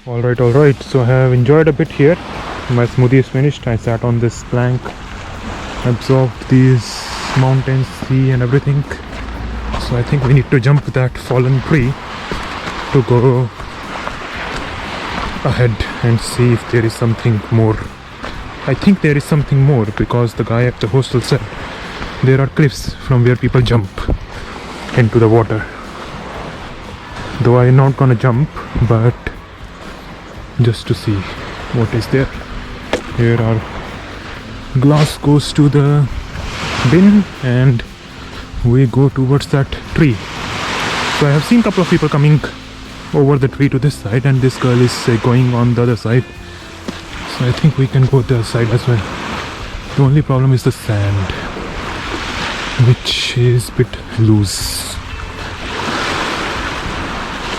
Alright. So I have enjoyed a bit here. My smoothie is finished. I sat on this plank, absorbed these mountains, sea and everything. So I think we need to jump that fallen tree to go ahead and see if there is something more. I think there is something more because the guy at the hostel said there are cliffs from where people jump into the water. Though I'm not gonna jump, but just to see what is there. Here our glass goes to the bin and we go towards that tree. So I have seen a couple of people coming over the tree to this side, and this girl is going on the other side. So I think we can go the other side as well. The only problem is the sand, which is a bit loose.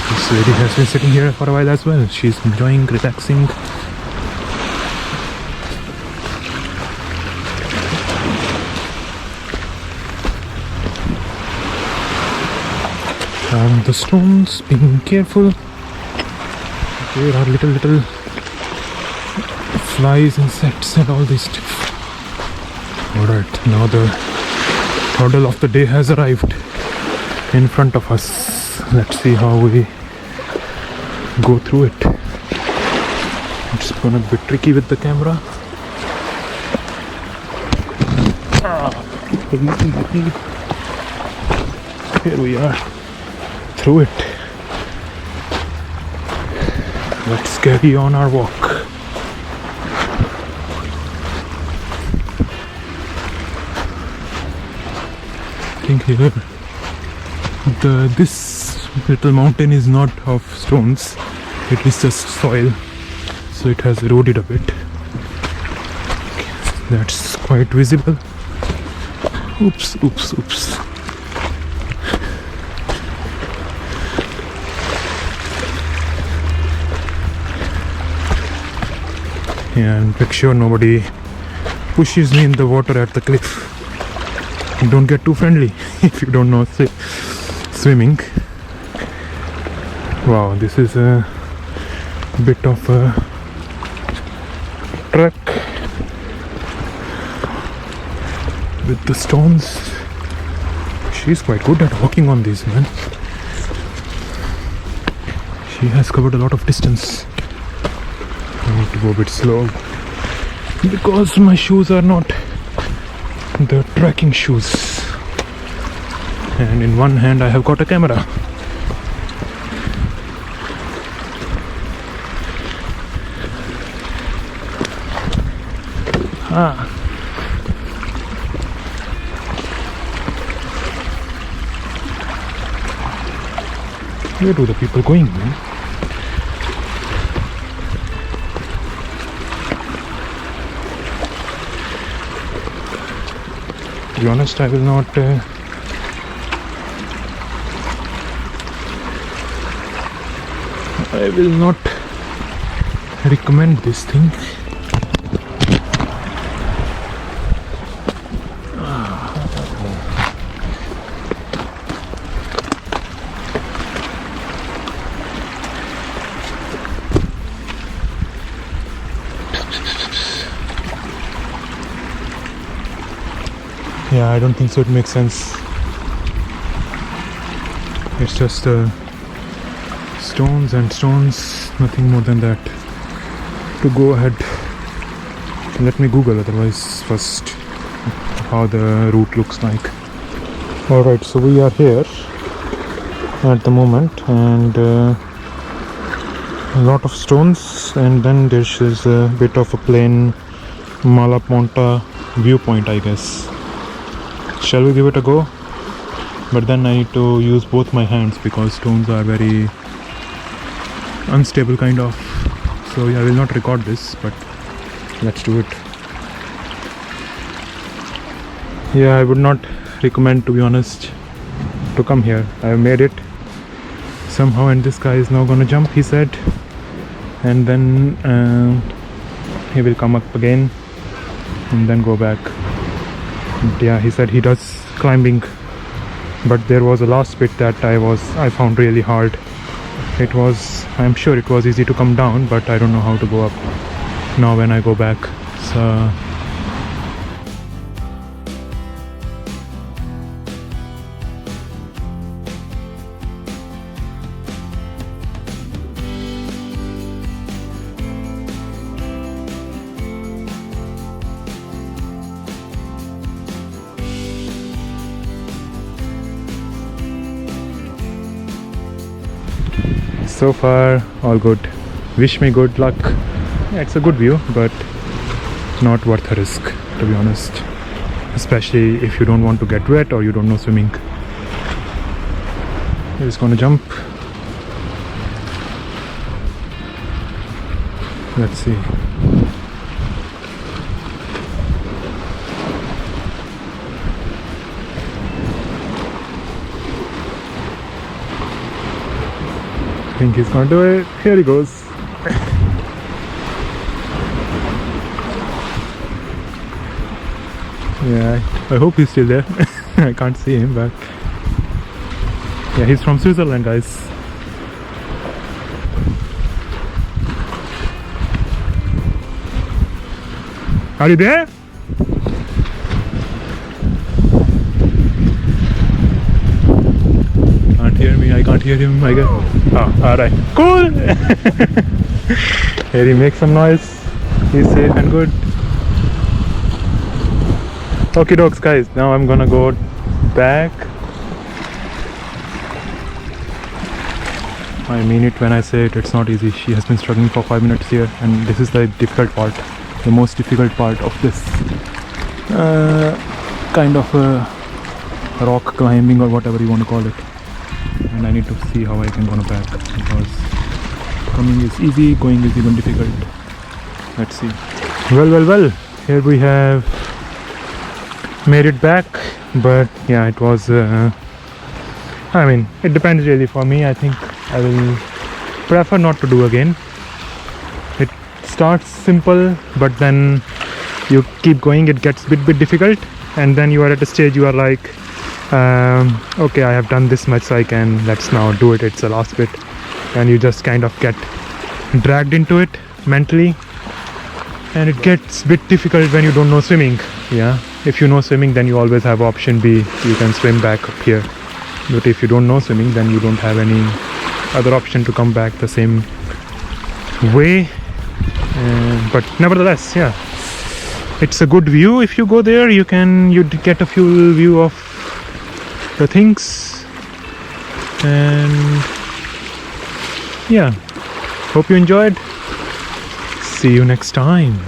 This lady has been sitting here for a while as well. She's enjoying, relaxing. And the stones, being careful. There are little flies, insects and all this stuff. Alright, now the hurdle of the day has arrived in front of us. Let's see how we go through it. It's gonna be tricky with the camera. Here we are, through it. Let's carry on our walk. I think here this little mountain is not of stones, it is just soil, so it has eroded a bit. That's quite visible. Oops. Yeah, and make sure nobody pushes me in the water at the cliff. Don't get too friendly if you don't know swimming. Wow, this is a bit of a trek with the stones. She's quite good at walking on these, man. She has covered a lot of distance. I need to go a bit slow because my shoes are not the trekking shoes, and in one hand I have got a camera. Where do the people going, man? To be honest, I will not recommend this thing. Yeah, I don't think so. It makes sense. It's just stones and stones, nothing more than that. To go ahead, let me Google otherwise first how the route looks like. Alright, so we are here at the moment, and a lot of stones, and then there's a bit of a plain Mala Ponta viewpoint, I guess. Shall we give it a go? But then I need to use both my hands because stones are very unstable kind of. So I will not record this, but let's do it. Yeah, I would not recommend, to be honest, to come here. I have made it somehow, and this guy is now gonna jump, he said, and then he will come up again and then go back. Yeah, he said he does climbing, but there was a last bit that I found really hard. It was, I'm sure it was easy to come down, but I don't know how to go up now when I go back. So so far all good. Wish me good luck. Yeah, it's a good view, but not worth a risk, to be honest, especially if you don't want to get wet or you don't know swimming. We're just gonna jump. Let's see. I think he's gonna do it. Here he goes. Yeah, I hope he's still there. I can't see him, but yeah, he's from Switzerland, guys. Are you there? Can't hear me. I can't hear him. I guess. Oh, alright. Cool. Here he makes some noise. He's safe and good. Okay, dogs, guys. Now I'm gonna go back. I mean it when I say it. It's not easy. She has been struggling for 5 minutes here, and this is the difficult part, the most difficult part of this kind of rock climbing or whatever you want to call it. And I need to see how I can go back, because coming is easy, going is even difficult. Let's see. Well. Here we have made it back, but yeah, it was. I mean, it depends really for me. I think I will prefer not to do again. It starts simple, but then you keep going, it gets a bit difficult, and then you are at a stage you are like, okay, I have done this much, so let's now do it. It's the last bit, and you just kind of get dragged into it mentally, and it gets a bit difficult when you don't know swimming. Yeah, if you know swimming, then you always have option B. You can swim back up here. But if you don't know swimming, then you don't have any other option to come back the same way. But nevertheless, yeah, it's a good view. If you go there, you get a full view of the things. And yeah, hope you enjoyed. See you next time.